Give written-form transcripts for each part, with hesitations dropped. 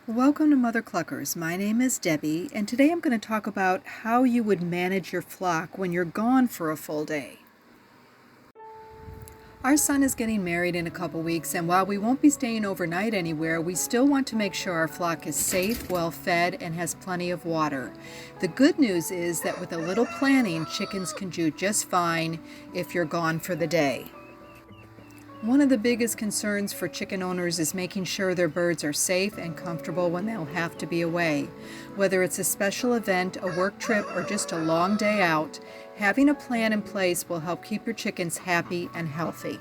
Welcome to Mother Cluckers. My name is Debbie, and today I'm going to talk about how you would manage your flock when you're gone for a full day. Our son is getting married in a couple weeks, and while we won't be staying overnight anywhere, we still want to make sure our flock is safe, well fed, and has plenty of water. The good news is that with a little planning, chickens can do just fine if you're gone for the day. One of the biggest concerns for chicken owners is making sure their birds are safe and comfortable when they'll have to be away. Whether it's a special event, a work trip, or just a long day out, having a plan in place will help keep your chickens happy and healthy.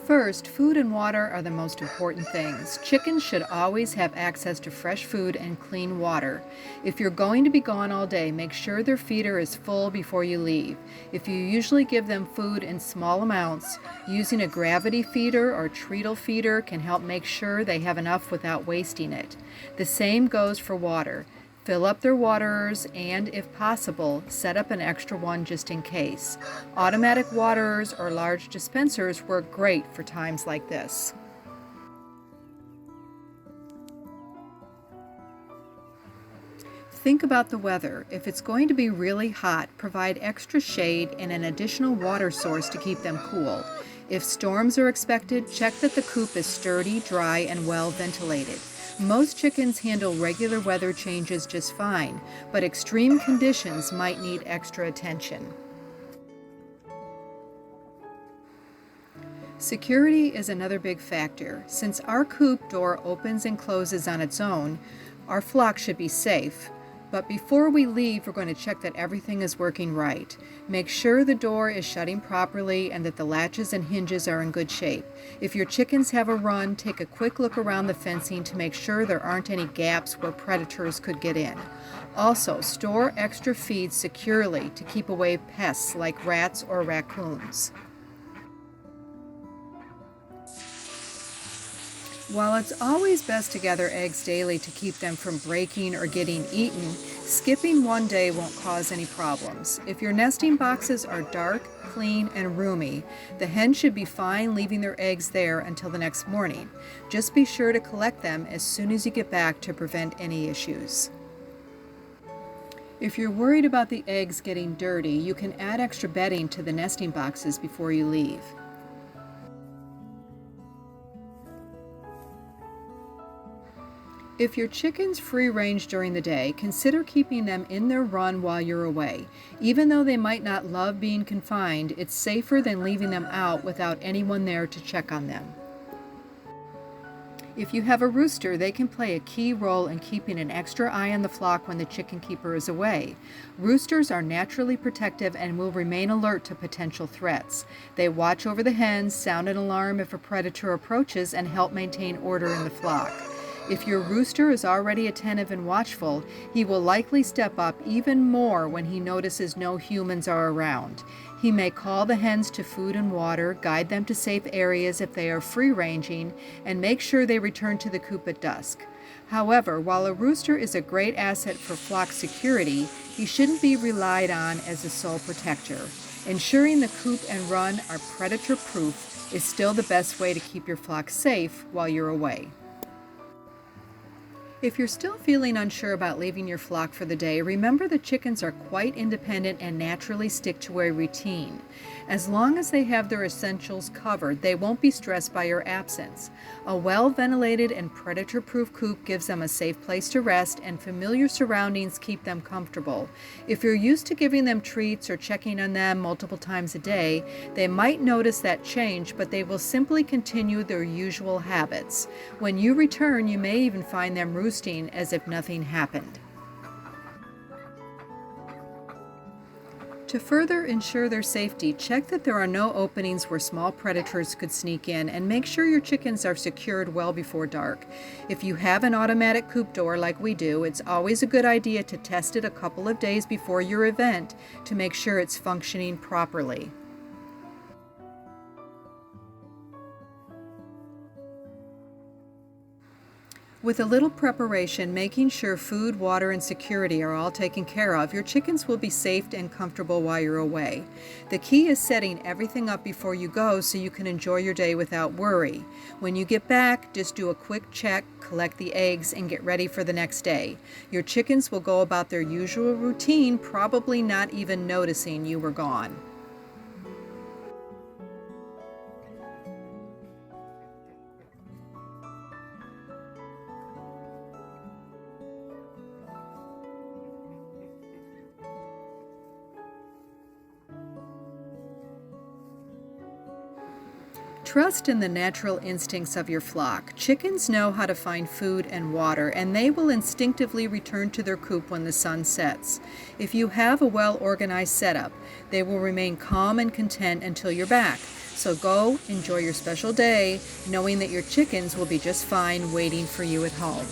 First, food and water are the most important things. Chickens should always have access to fresh food and clean water. If you're going to be gone all day, make sure their feeder is full before you leave. If you usually give them food in small amounts, using a gravity feeder or treacle feeder can help make sure they have enough without wasting it. The same goes for water. Fill up their waterers and, if possible, set up an extra one just in case. Automatic waterers or large dispensers work great for times like this. Think about the weather. If it's going to be really hot, provide extra shade and an additional water source to keep them cool. If storms are expected, check that the coop is sturdy, dry, and well ventilated. Most chickens handle regular weather changes just fine, but extreme conditions might need extra attention. Security is another big factor. Since our coop door opens and closes on its own, our flock should be safe. But before we leave, we're going to check that everything is working right. Make sure the door is shutting properly and that the latches and hinges are in good shape. If your chickens have a run, take a quick look around the fencing to make sure there aren't any gaps where predators could get in. Also, store extra feed securely to keep away pests like rats or raccoons. While it's always best to gather eggs daily to keep them from breaking or getting eaten, skipping one day won't cause any problems. If your nesting boxes are dark, clean, and roomy, the hens should be fine leaving their eggs there until the next morning. Just be sure to collect them as soon as you get back to prevent any issues. If you're worried about the eggs getting dirty, you can add extra bedding to the nesting boxes before you leave. If your chickens free range during the day, consider keeping them in their run while you're away. Even though they might not love being confined, it's safer than leaving them out without anyone there to check on them. If you have a rooster, they can play a key role in keeping an extra eye on the flock when the chicken keeper is away. Roosters are naturally protective and will remain alert to potential threats. They watch over the hens, sound an alarm if a predator approaches, and help maintain order in the flock. If your rooster is already attentive and watchful, he will likely step up even more when he notices no humans are around. He may call the hens to food and water, guide them to safe areas if they are free-ranging, and make sure they return to the coop at dusk. However, while a rooster is a great asset for flock security, he shouldn't be relied on as a sole protector. Ensuring the coop and run are predator-proof is still the best way to keep your flock safe while you're away. If you're still feeling unsure about leaving your flock for the day, remember the chickens are quite independent and naturally stick to a routine. As long as they have their essentials covered, they won't be stressed by your absence. A well-ventilated and predator-proof coop gives them a safe place to rest, and familiar surroundings keep them comfortable. If you're used to giving them treats or checking on them multiple times a day, they might notice that change, but they will simply continue their usual habits. When you return, you may even find them roosting as if nothing happened. To further ensure their safety, check that there are no openings where small predators could sneak in, and make sure your chickens are secured well before dark. If you have an automatic coop door like we do, it's always a good idea to test it a couple of days before your event to make sure it's functioning properly. With a little preparation, making sure food, water, and security are all taken care of, your chickens will be safe and comfortable while you're away. The key is setting everything up before you go so you can enjoy your day without worry. When you get back, just do a quick check, collect the eggs, and get ready for the next day. Your chickens will go about their usual routine, probably not even noticing you were gone. Trust in the natural instincts of your flock. Chickens know how to find food and water, and they will instinctively return to their coop when the sun sets. If you have a well-organized setup, they will remain calm and content until you're back. So go enjoy your special day, knowing that your chickens will be just fine waiting for you at home.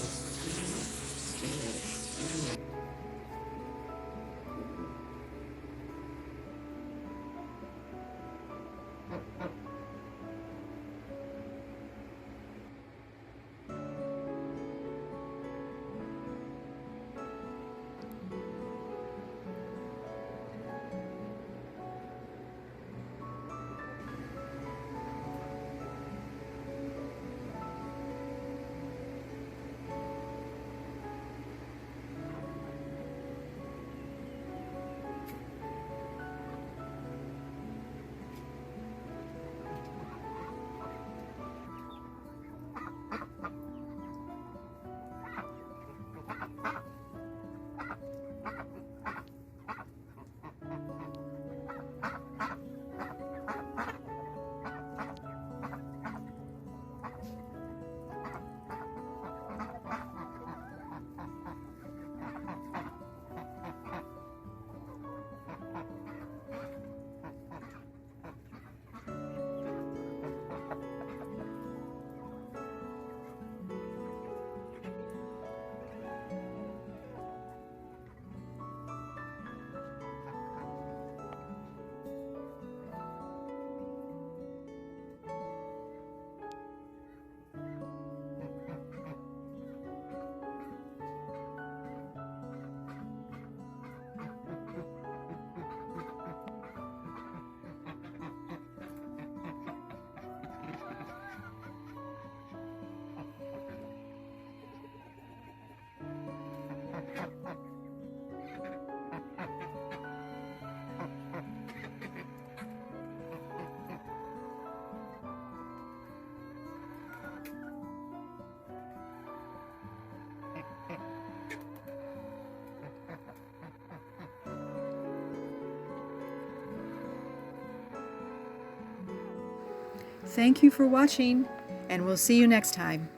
Thank you for watching, and we'll see you next time.